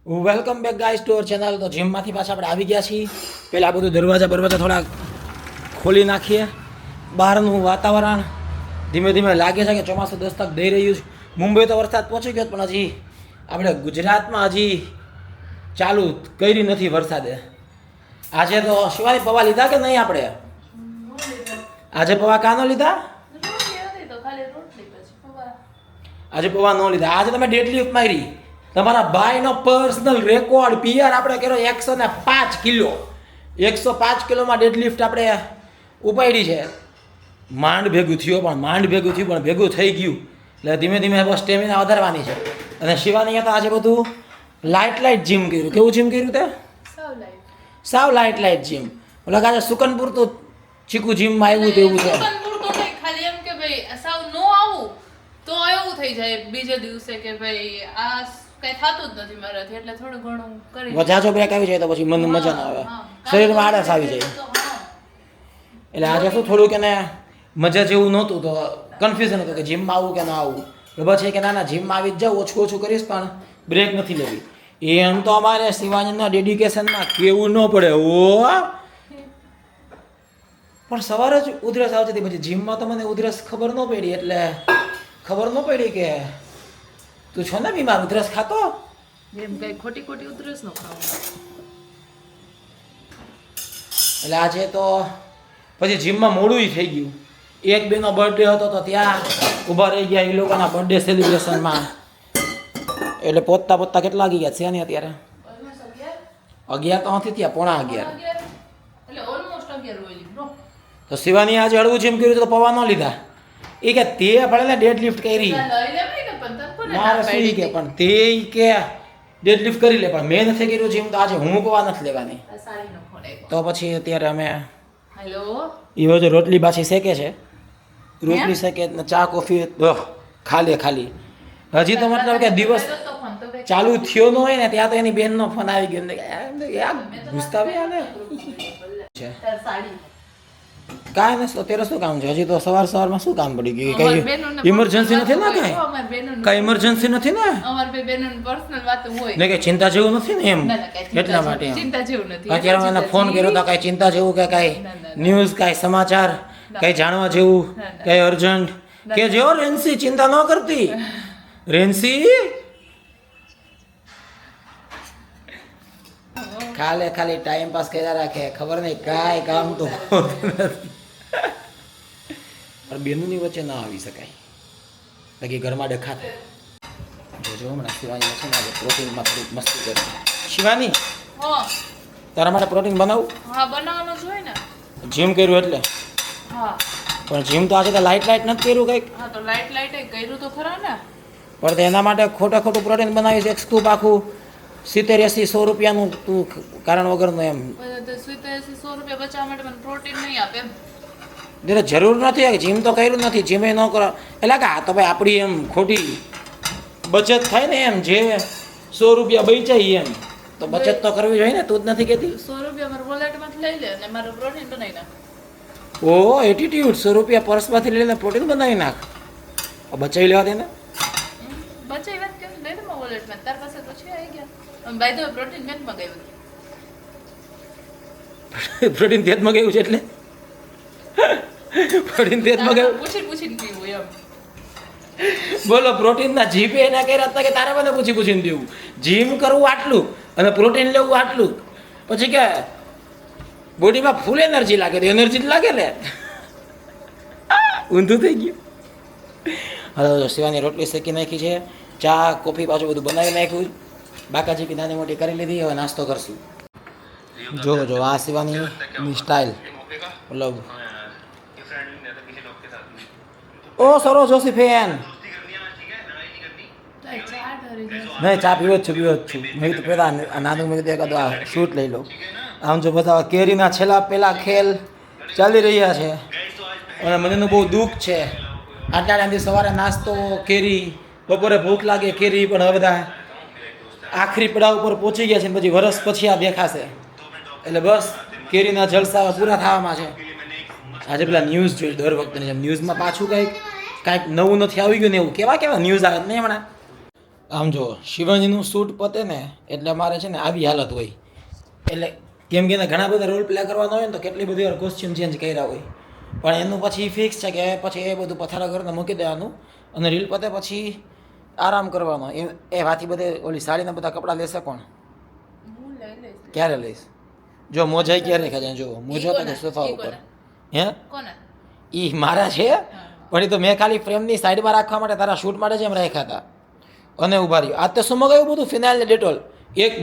Welcome back guys to our channel. તો જીમમાંથી પાછા આપણે આવી ગયા છીએ. પહેલાં આ બધું દરવાજા થોડા ખોલી નાખીએ. બહારનું વાતાવરણ ધીમે ધીમે લાગે છે કે ચોમાસું દસ્તક દઈ રહ્યું છે. મુંબઈ તો વરસાદ પહોંચી ગયો પણ હજી આપણે ગુજરાતમાં હજી ચાલુ કરી નથી વરસાદે. આજે તો શિવાની પૌવા લીધા કે નહીં આપણે? આજે પૌવા કાનો લીધા? આજે પૌવા ન લીધા. આજે તમે ડેડલિફ્ટ મારી. તમારા ભાઈનો પર્સનલ રેકોર્ડ પીઆર આપણે કર્યો 105 કિલો. 105 કિલોમાં ડેડલિફ્ટ આપણે ઉપાડી છે. માંડ ભેગું પણ ભેગું થઈ ગયું. એટલે ધીમે ધીમે બસ સ્ટેમિના વધારવાની છે. અને શિવાની તો આજે બધું લાઇટ જીમ કર્યું. કેવું જીમ કર્યું તે? સાવ લાઇટ જીમ. ઓલા આજે સુકનપુર તો ચીકુ જીમમાં આવ્યું તેવું છે. ખાલી એમ કે ભાઈ સાવ નો આવું તો એવું થઈ જાય બીજે દિવસે કે ભાઈ આ કઈ થતું જ નથી મારાથી, એટલે થોડું ઘણું કરી વધારે બ્રેક આવી જાય તો પછી મન મજા ના આવે, શરીરમાં આળસ આવી જાય. એટલે આજે શું થોડુંક એને મજા જેવું નહોતું તો કન્ફ્યુઝન હતું કે જીમમાં આવું કે ના આવું. પછી કે ના જીમમાં આવી જ જાઉં, ઓછું કરીશ પણ બ્રેક નથી લેવી. એમ તો અમારે શિવાનીના ડેડિકેશનમાં કેવું ન પડે. ઓ પણ સવારે જ ઉધરસ આવતી હતી. પછી જીમમાં તો મને ઉધરસ ખબર ન પડી. એટલે ખબર ન પડી કે તું છો ને બીમાર, ઉધરસ ખાતો એમ કઈ ખોટી ઉધરસ ન ખાવું. એટલે આજે તો પછી જીમમાં મોડું થઈ ગયું. એક બેનો બર્થડે હતો તો ત્યાં ઊભા રહી ગયા એ લોકોના બર્થડે સેલિબ્રેશનમાં. એટલે પોતા કેટલા વાગી ગયા છે ને અત્યારે? 11 તો નથી ત્યાં, 11:15. એટલે ઓલમોસ્ટ 11 હોય બ્રો. તો શિવાની આજે હળવું જીમ કર્યું તો પૌવા ન લીધા. એ કે તે ભલે ને ડેડ લિફ્ટ કરી મારે શું કે પણ તે કે ડેડ લિફ્ટ કરી લે, પણ મેં નથી કર્યું જીમ તો આજે હું પૌવા નથી લેવાની. તો પછી અત્યારે અમે હેલો એ બધું રોટલી પાછી શેકે છે. રોટલી શેકે ને ચા કોફી ખાલી હજી તો મતલબ કે દિવસ ચાલુ થયો ન હોય ને ત્યાં તો એની બેનનો ફોન આવી ગયો છે. કાંઈ નથી. અત્યારે શું કામ છે? હજી તો સવારમાં શું કામ પડી ગયું? કઈ ઇમરજન્સી નથી ને? કઈ ઇમરજન્સી નથી ને? અમાર બે બેનોની પર્સનલ વાતો હોય ને કઈ ચિંતા જેવું નથી ને? એમ એટલા માટે ચિંતા જેવું નથી. અત્યારે મને ફોન કર્યો તો કઈ ચિંતા જેવું કે કઈ ન્યૂઝ કઈ સમાચાર કઈ જાણવા જેવું કઈ અર્જન્ટ કે જેવો રેન્સી ચિંતા ન કરતી. રેન્સી ખાલી ટાઈમ પાસ કર્યા રાખે, ખબર નહીં કાંઈ કામ તો પણ બેનોની વચ્ચે ના આવી શકાય. બાકી ઘરમાં ડખા થાય. જોજો હમણાં શિવાની છે ને આજે પ્રોટીનમાં થોડીક મસ્તી કરી. શિવાની તારા માટે પ્રોટીન બનાવું? હા બનાવવાનું જ હોય ને. જીમ કર્યું એટલે? હા પણ જીમ તો આજે તો લાઇટ નથી કર્યું કંઈક. હા તો લાઇટ કર્યું તો ખરા ને. પણ એના માટે ખોટું પ્રોટીન બનાવીશ એક સ્કૂપ આખું 70-80-100 રૂપિયાનું તું કારણ વગરનું એમ. 70-100 રૂપિયા બચાવવા માટે મને પ્રોટીન નહીં આપે એમ. એટલે જરૂર નથી. જીમ તો કર્યું નથી, જીમે ન કરો એટલે કે આ તો ભાઈ આપણી એમ ખોટી બચત થાય ને એમ. જે 100 રૂપિયા બચાવી એમ તો બચત તો કરવી જોઈએ ને. તું જ નથી કહેતી? 100 રૂપિયા મારા વોલેટમાંથી લઈ લે અને મારું પ્રોટીન બનાવી નાખ. ઓ એટીટ્યુડ! 100 રૂપિયા પર્સમાંથી લઈને પ્રોટીન બનાવી નાખ. બચાવી લેવા દે ને. બચાવી વાત કેમ લઈ લે મારા વોલેટમાં. તાર પાસે તો છે આવી ગયા. બાય ધ વે પ્રોટીન મેં મગાવ્યું. પ્રોટીન તેજ મગાવ્યું છે એટલે પ્રોટીન તેજ મગાવ્યું. પૂછીને પીવું એમ. બોલો પ્રોટીનના જીપે એના કર્યા હતા કે તારે મને પૂછીને દેવું? જીમ કરવું આટલું અને પ્રોટીન લેવું આટલું, પછી કે બોડીમાં ફૂલ એનર્જી લાગે તો એનર્જી જ લાગે ને. ઊંધું થઈ ગયું. હવે શિવાની રોટલી શેકી નાખી છે, ચા કોફી પાછું બધું બનાવી નાખ્યું. બાકાજી કી નાની મોટી કરી લીધી. હવે નાસ્તો કરશું. જો આ શિવાની સ્ટાઇલ મતલબ ઓ સરો જોશી ફેન. નહીં ચા પીવો જ છું. મેં કીધું પહેલાં નાનું મેં કીધું એકાદું આ શૂટ લઈ લો. આમ જો બધા કેરીના પેલા ખેલ ચાલી રહ્યા છે અને મનેનું બહુ દુઃખ છે. આટલા ટાઈમથી સવારે નાસ્તો કેરી, બપોરે ભૂખ લાગે કેરી, પણ હવે બધા આખરી પડાવ ઉપર પહોંચી ગયા છે ને પછી વરસ પછી આ દેખાશે. એટલે બસ કેરીના જલસા પૂરા થવામાં છે. આજે પેલા ન્યૂઝ જોઈ દર વખતે જેમ ન્યૂઝમાં પાછું કાંઈક નવું નથી આવી ગયું ને એવું કેવા ન્યૂઝ આવે નહીં હમણાં. આમ જો શિવાજીનું શૂટ પતે ને એટલે અમારે છે ને આવી હાલત હોય એટલે કેમ કે એને ઘણા બધા રોલ પ્લે કરવાનો હોય ને તો કેટલી બધી વાર કોસ્ચ્યુમ ચેન્જ કર્યા હોય પણ એનું પછી ફિક્સ છે કે પછી એ બધું પથારા કરીને મૂકી દેવાનું અને રીલ પતે પછી આરામ કરવાનો એ વાથી બધે ઓલી સાડીના બધા કપડાં લેશે કોણ હું લઈ લઈશ. ક્યારે લઈશ જો મોજાઈ ક્યારે ખાય જો મોજા તો કોના? સોફા ઈ ઉપર કોના? હે કોના? એ મારા છે પણ એ તો મેં ખાલી ફ્રેમની સાઈડમાં રાખવા માટે તારા શૂટ માટે જ એમ રાખ્યા હતા અને ઉભા રહ્યો આજ તો શું મગાવ્યું બધું ફિનાઇલ ને ડેટોલ એક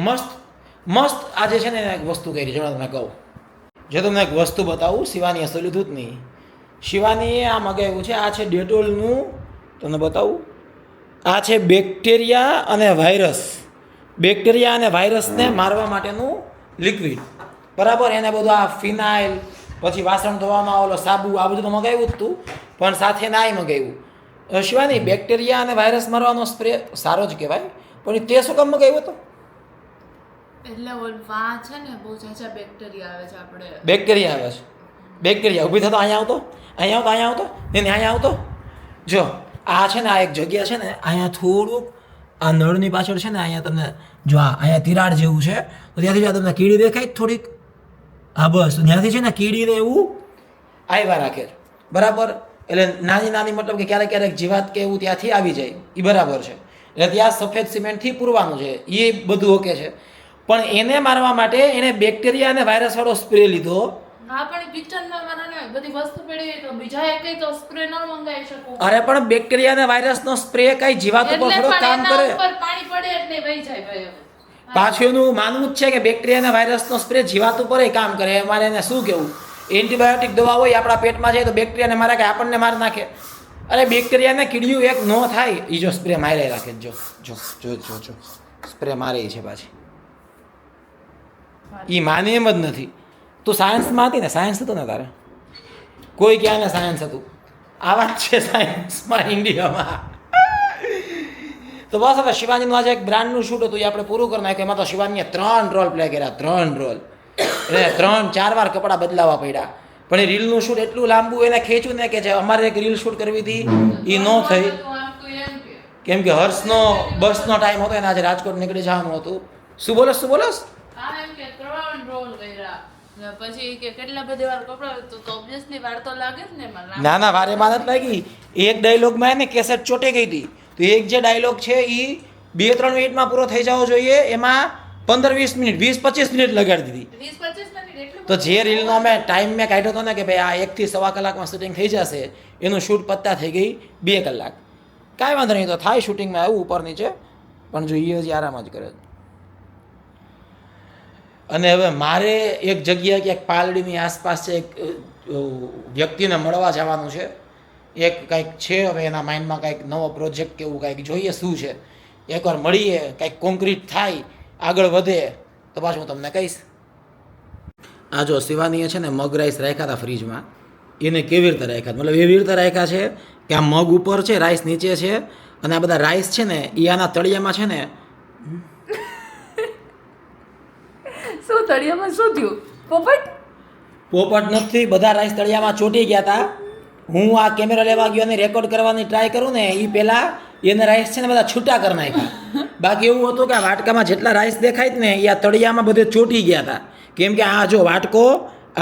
મસ્ત આજે છે ને એક વસ્તુ કરી જો તમને કહું જો તમને એક વસ્તુ બતાવું શિવાનીએ શું લીધું જ નહીં શિવાનીએ આ મગાવ્યું છે આ છે ડેટોલનું તમને બતાવું આ છે બેક્ટેરિયા અને વાયરસને મારવા માટેનું લિક્વિડ બરાબર એને બધું આ ફિનાઇલ પછી વાસણ ધોવામાં ઓલો સાબુ આ બધું તો મગાવ્યું જ હતું પણ સાથે નાય મગાવ્યું શિવાની બેક્ટેરિયા અને વાયરસ મારવાનો સ્પ્રે સારો જ કહેવાય પણ તે શું કામ મગાવ્યો હતો એટલે ઓલવા છે ને બહુ ઝાઝા બેક્ટેરિયા આવે છે આપણે બેક્ટેરિયા આવે છે બેક્ટેરિયા ઊભી થતો અહીંયા આવતો ને અહીંયા આવતો જો આ છે ને આ એક જગ્યા છે ને અહીંયા થોડુંક આ નળની પાછળ છે ને અહીંયા તમને જો અહીંયા તિરાડ જેવું છે તો ત્યાંથી જો તમને કીડી દેખાય થોડીક હા બસ ત્યાંથી છે ને કીડીને એવું આવ્યા રાખે બરાબર એટલે નાની મતલબ કે ક્યારેક જીવાત કે એવું ત્યાંથી આવી જાય એ બરાબર છે એટલે ત્યાં સફેદ સિમેન્ટથી પૂરવાનું છે એ બધું ઓકે છે પણ એને મારવા માટે એને બેક્ટેરિયા અને વાયરસવાળો સ્પ્રે લીધો હા પણ કિચનમાં મને બધી વસ્તુ પડી તો બીજા એક તો સ્પ્રે ન મંગાવી શકું અરે પણ બેક્ટેરિયા અને વાયરસનો સ્પ્રે કઈ જીવાત ઉપર એટલે થોડો પણ કામ એના કરે ઉપર પાણી પડે એટલે વહી જાય ભાઈ પાછું એનું માનવું જ છે કે બેક્ટેરિયા અને વાયરસનો સ્પ્રે જીવાત ઉપર કામ કરે અમારે એને શું કેવું એન્ટીબાયોટિક દવા હોય આપણા પેટમાં જાય તો બેક્ટેરિયાને મારે કે આપણને માર નાખે અરે બેક્ટેરિયાને કીડીયું એક ન થાય એ જો સ્પ્રે મારે રાખે જો સ્પ્રે મારે છે પાછી એ માને એમ જ નથી તું સાયન્સમાં હતી ને સાયન્સ હતું ને તારે કોઈ ક્યાં ને સાયન્સ હતું આવા જ છે સાયન્સમાં ઇન્ડિયામાં તો બસ હવે શિવાનીનું આજે એક બ્રાન્ડનું શૂટ હતું એ આપણે પૂરું કરી નાખ્યું એમાં તો શિવાનીએ 3 રોલ પ્લે કર્યા 3 રોલ એટલે 3-4 વાર કપડાં બદલાવવા પડ્યા પણ એ રીલનું શૂટ એટલું લાંબુ એને ખેંચ્યું ને કે જે અમારે એક રીલ શૂટ કરવી હતી એ ન થઈ કેમ કે હર્ષનો બસનો ટાઈમ હતો એને આજે રાજકોટ નીકળી જવાનું હતું શું બોલસ હા એમ કે 3 રોલ કર્યા પછી કે કેટલા બધી વાર કપડા તો ઓબ્વિયસલી વાર તો લાગે જ ને એમાં ના વારે માં નથી લાગી એક ડાયલોગમાં એને કેસેટ ચોટે ગઈ હતી તો એક જે ડાયલોગ છે એ 2-3 મિનિટમાં પૂરો થઈ જવો જોઈએ એમાં 15-20 મિનિટ 20-25 મિનિટ લગાડી દીધી 20-25 મિનિટ એટલું તો જે રીલનો મેં ટાઈમ કાઢ્યો હતો ને કે ભાઈ આ 1 થી 1.25 કલાકમાં શૂટિંગ થઈ જશે એનું શૂટ પત્તા થઈ ગઈ 2 કલાક કાંઈ વાંધો નહીં તો થાય શૂટિંગમાં આવું ઉપર નીચે પણ જો એ હજી આરામ જ કરે અને હવે મારે એક જગ્યા ક્યાંક પાલડીની આસપાસ છે એક વ્યક્તિને મળવા જવાનું છે એક કંઈક છે હવે એના માઇન્ડમાં કંઈક નવો પ્રોજેક્ટ કે એવું કંઈક જોઈએ શું છે એકવાર મળીએ કંઈક કોન્ક્રીટ થાય આગળ વધે તો પાછું હું તમને કહીશ આ જો શિવાનીએ છે ને મગ રાઈસ રાખ્યા હતા ફ્રીજમાં એને કેવી રીતે રાખ્યા મતલબ એવી રીતે રાખ્યા છે કે આ મગ ઉપર છે રાઈસ નીચે છે અને આ બધા રાઈસ છે ને એ આના તળિયામાં છે ને શું તળિયામાં શું થયું પોપટ નથી બધા રાઈસ તળિયામાં ચોંટી ગયા હતા હું આ કેમેરા લેવા ગયો અને રેકોર્ડ કરવાની ટ્રાય કરું ને એ પહેલાં એને રાઈસ છે ને બધા છૂટા કરી નાખ્યા બાકી એવું હતું કે આ વાટકામાં જેટલા રાઈસ દેખાય ને એ આ તળિયામાં બધે ચોંટી ગયા હતા કેમ કે આ જો વાટકો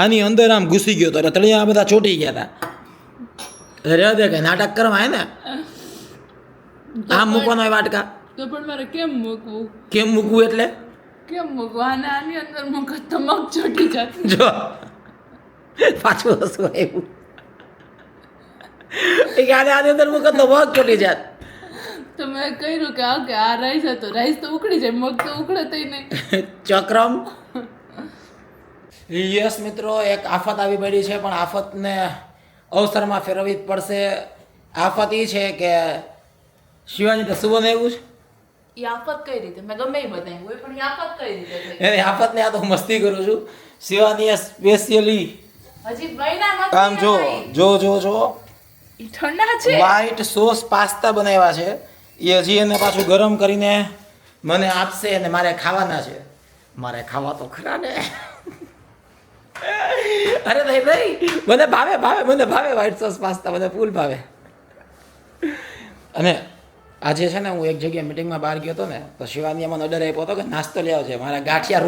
આની અંદર આમ ઘૂસી ગયો હતો એટલે તળિયામાં બધા ચોંટી ગયા હતા રહેવા દે કે નાટક કરવા હે ને આમ મૂકવાનો હોય વાટકા તો પણ મારે કેમ મૂકવું એટલે કેમ મૂકવું આની અંદર મૂક તો મગ ચોટી જાય જો પાછું હસવું આવ્યું આની અંદર મૂકત તો મગ ચોટી જાત તો મેં કહ્યું કે ઓકે આ રાઈસ હતો રાઈસ તો ઉકળી જાય મગ તો ઉકળે તઈ નહીં ચક્રમ યસ મિત્રો એક આફત આવી પડી છે પણ આફતને અવસરમાં ફેરવવી જ પડશે આફત એ છે કે શિવાની તો શું બનાવ્યું છે એ આફત કઈ રીતે મેં ગમે એ બનાવ્યું હોય પણ એ આફત કઈ રીતે થઈ એની આફતને આ તો હું મસ્તી કરું છું શિવાનીએ સ્પેશિયલી હજી મહિના આમ જો ઠંડા છે વ્હાઈટ સોસ પાસ્તા બનાવ્યા છે એ હજી એને પાછું ગરમ કરીને મને આપશે અને મારે ખાવાના છે મારે ખાવા તો ખરા ને અરે ભાઈ મને ભાવે વ્હાઈટ સોસ પાસ્તા મને ફૂલ ભાવે અને આજે છે ને હું એક જગ્યાએ મિટિંગમાં બહાર ગયો હતો ને તો શિવાની મને ઓર્ડર આપ્યો હતો કે નાસ્તો લેવો છે મારા ગાંઠિયા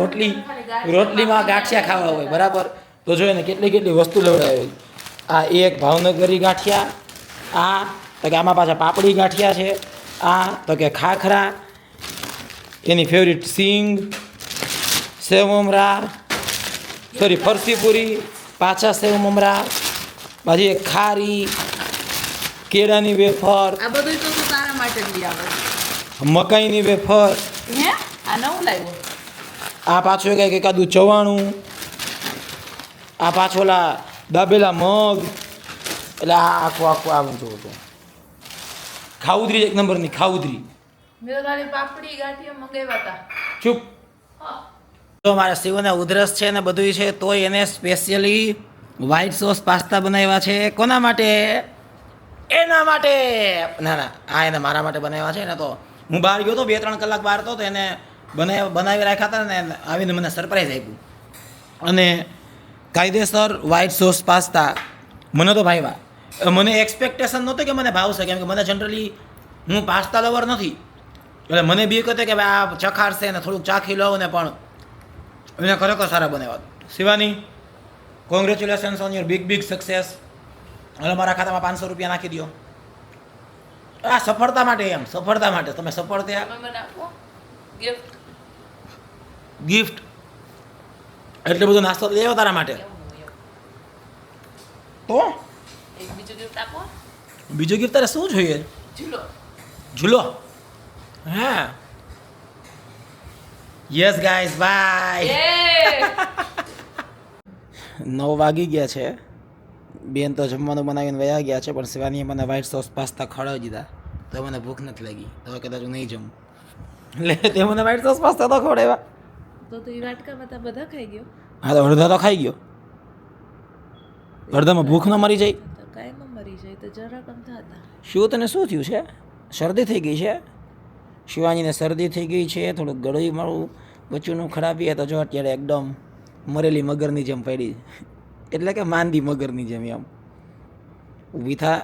રોટલીમાં ગાંઠિયા ખાવા હોય બરાબર તો જોઈએ ને કેટલી કેટલી વસ્તુ લેવડાવી આ એક ભાવનગરી ગાંઠિયા આ તો કે આમાં પાછા પાપડી ગાંઠિયા છે આ તો કે ખાખરા એની ફેવરિટ સિંગ સેવ મમરા સોરી ફરસી પૂરી પાછા સેવ મમરા પછી એક ખારી કેળાની વેફર આ બધું તો તું તારા માટે જ લઈ આવે મકાઈની વેફર હે આ નવું લાવ્યો આ પાછું કંઈક એકાદું ચવાણું આ પાછોલા દાબેલા મગ એટલે આ આખું આવું જોવું હતું ખાઉદરી એક નંબરની ખાઉદરી મેં તો ખાલી પાપડી ગાંઠિયા મંગાવ્યા હતા ચૂપ હા તો મારા શિવને ઉધરસ છે ને બધું છે તોય એને સ્પેશિયલી વ્હાઈટ સોસ પાસ્તા બનાવ્યા છે કોના માટે એના માટે ના આ એને મારા માટે બનાવ્યા છે ને તો હું બહાર ગયો તો 2-3 કલાક બહાર હતો તો એને બનાવી રાખ્યા હતા ને આવીને મને સરપ્રાઈઝ આપ્યું અને કાયદેસર વ્હાઈટ સોસ પાસ્તા મને તો ભાવ્યા મને એક્સપેક્ટેશન નહોતી કે મને ભાવશે કેમ કે મને જનરલી હું પાસ્તા લવર નથી એટલે મને બીક હતી કે ભાઈ આ ચખાડશે ને થોડુંક ચાખી લઉં ને પણ એને ખરેખર સારા બનાવ્યા Shivani congratulations on your big success હવે મારા ખાતામાં 500 રૂપિયા નાખી દો આ સફળતા માટે એમ સફળતા માટે તમે સફળ થયા તમે મને આપો ગિફ્ટ ગિફ્ટ એટલે બધો નાસ્તો લેવો તારા માટે તો એક બીજું ગિફ્ટ આપો બીજો ગિફ્ટ તારે શું જોઈએ ઝૂલો ઝૂલો હા યસ ગાઈઝ બાય 9 વાગી ગયા છે બેન તો જમવાનું બનાવીને વયા ગયા છે પણ શિવાનીએ મને વ્હાઈટ સોસ પાસ્તા ખવડાવી દીધા તો મને ભૂખ નથી લાગી હવે કદાચ હું નહીં જમું એટલે તે મને વ્હાઈટ સોસ પાસ્તા તો ખવડાવ્યા તો એ વાટકામાં તો બધા ખાઈ ગયો હા તો અડધા તો ખાઈ ગયો અડધામાં ભૂખ ન મરી જાય તો કાંઈમાં મરી જાય તો જરા કમ થતા શું તને શું થયું છે શરદી થઈ ગઈ છે શિવાનીને શરદી થઈ ગઈ છે થોડુંક ગળું મારું બચ્ચુંનું ખરાબી તો જો અત્યારે એકદમ મરેલી મગરની જેમ પડી એટલે કે માંદી મગરની જેમ એમ ઊભી થા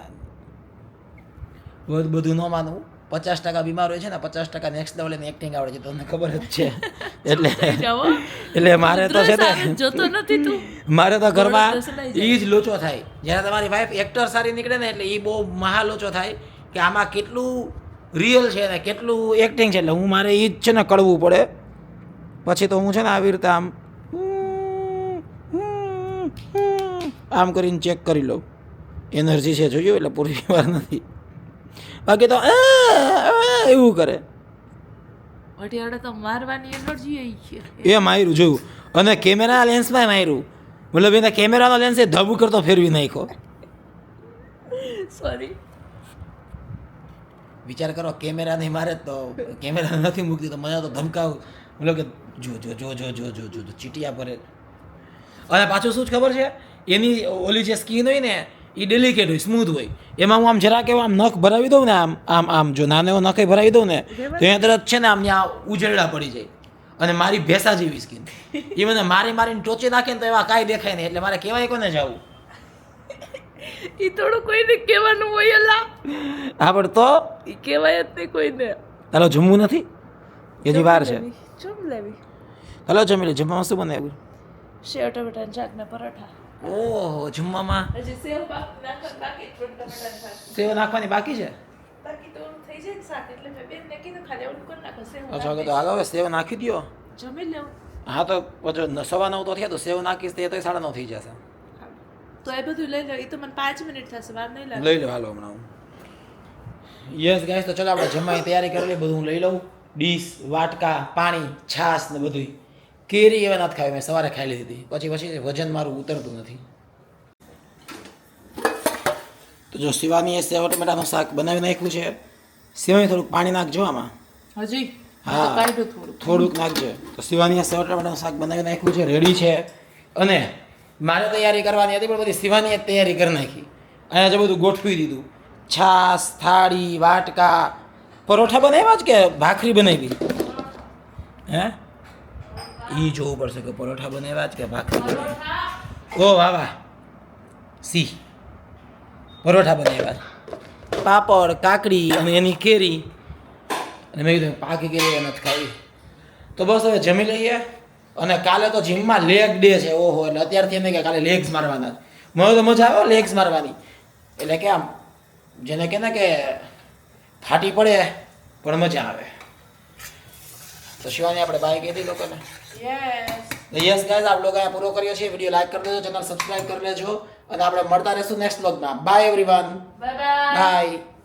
બધું ન માનવું 50% બીમાર હોય છે ને 50% નેક્સ્ટ લેવલની એક્ટિંગ આવડે છે તમને ખબર જ છે એટલે મારે તો છે ને જોતો નથી તું મારે તો ઘરમાં એ જ લોચો થાય જ્યારે તમારી વાઈફ એક્ટર સારી નીકળે ને એટલે એ બહુ મહા લોચો થાય કે આમાં કેટલું રિયલ છે ને કેટલું એક્ટિંગ છે એટલે હું મારે એ જ છે ને કળવું પડે પછી તો હું છે ને આવી રીતે આમ કરીને ચેક કરી લઉં એનર્જી છે જોયું એટલે પૂરી વાર નથી બાકી તો એવું કરે અઢિયાળે તો મારવાની એનર્જી આવી છે એ માર્યું જોયું અને કેમેરા લેન્સમાં માર્યું મતલબ એના કેમેરાનો લેન્સ એ ધબુ કરતો ફેરવી નાખ્યો સોરી વિચાર કરો કેમેરા નહીં મારે તો કેમેરા નથી મૂકતી તો મને તો ધમકાવ મતલબ કે જો ચીટિયા ભરે અને પાછું શું જ ખબર છે એની ઓલી જે સ્કીન હોય ને એ ડેલિકેટ હોય સ્મૂથ હોય એમાં હું આમ જરાક એવો આમ નખ ભરાવી દઉં ને આમ જો નાનો એવો નખ ભરાવી દઉં ને તો એ તરત છે ને આમ ત્યાં ઉજળડા પડી જાય અને મારી ભેંસા જેવી સ્કીન એ મને મારીને ટોચી નાખે ને તો એવા કાંઈ દેખાય નહીં એટલે મારે કહેવાય કોને જવું એ થોડું કોઈને કહેવાનું હોય એલા હા પણ તો એ કહેવાય જ નહીં કોઈને ચાલો જમવું નથી હજી વાર છે જમ લેવી ચાલો જમી લે જમવામાં શું બનાવ્યું સેવ ટમેટાના શાક ને પરોઠા ઓહો જમવામાં હજી સેવ બાકી ટમેટાનું શાક સેવ નાખવાની બાકી છે બાકી તો થઈ જાય શાક એટલે મેં બેનને કીધું ખાલી એવું કરી નાખો સેવ અચ્છા તો હાલો હવે સેવ નાખી દો જમી લેવું હા તો પછી 9:15 તો થયા તો સેવ નાખીશ તો 9:30 થઈ જશે તો એ બધું લઈ લો એ તો મને 5 મિનિટ થશે વાર નહીં લાગે લઈ લો હાલો હમણાં યસ ગાઈસ તો ચલો આપણે જમવાની તૈયારી કરી લઈએ બધું હું લઈ લઉં ડીશ વાટકા પાણી છાશ ને બધું કેરી એવા નથી ખાવી મેં સવારે ખાઈ લીધી હતી પછી વજન મારું ઉતરતું નથી તો જો શિવાની સેવ ટમેટાનું શાક બનાવી નાખ્યું છે સેવાય થોડુંક પાણી નાખજો આમાં હજી હા થોડુંક નાખજો તો શિવાની સેવ ટમેટાનું શાક બનાવી નાખ્યું છે રેડી છે અને મારે તૈયારી કરવાની હતી પણ બધી શિવાનીએ તૈયારી કરી નાખી અહીંયા જે બધું ગોઠવી દીધું છાશ થાળી વાટકા પરોઠા બનાવ્યા જ કે ભાખરી બનાવી હે એ જોવું પડશે કે પરોઠા બનાવ્યા જ કે ભાખરી બનાવી ઓ વાહ વાહ સી પરોઠા બનાવ્યા પાપડ કાકડી અને એની કેરી અને મેં કીધું પાકી કેરી નથી ખાવી તો બસ હવે જમી લઈએ અને કાલે તો જીમમાં લેગ ડે છે ઓહો એટલે અત્યારથી એમ કે કાલે લેગ્સ મારવાના મને તો મજા આવે લેગ્સ મારવાની એટલે કે આમ જેને કે ને કે ફાટી પડે પણ મજા આવે તો શિવાની આપણે બાય કહી દી લોકોને યસ ગાઈઝ આપ લોકો પૂરો કર્યો છે વિડીયો લાઈક કરી દેજો ચેનલ સબસ્ક્રાઇબ કરી લેજો અને આપણે મળતા રહેશું નેક્સ્ટ વ્લોગમાં by everyone bye bye bye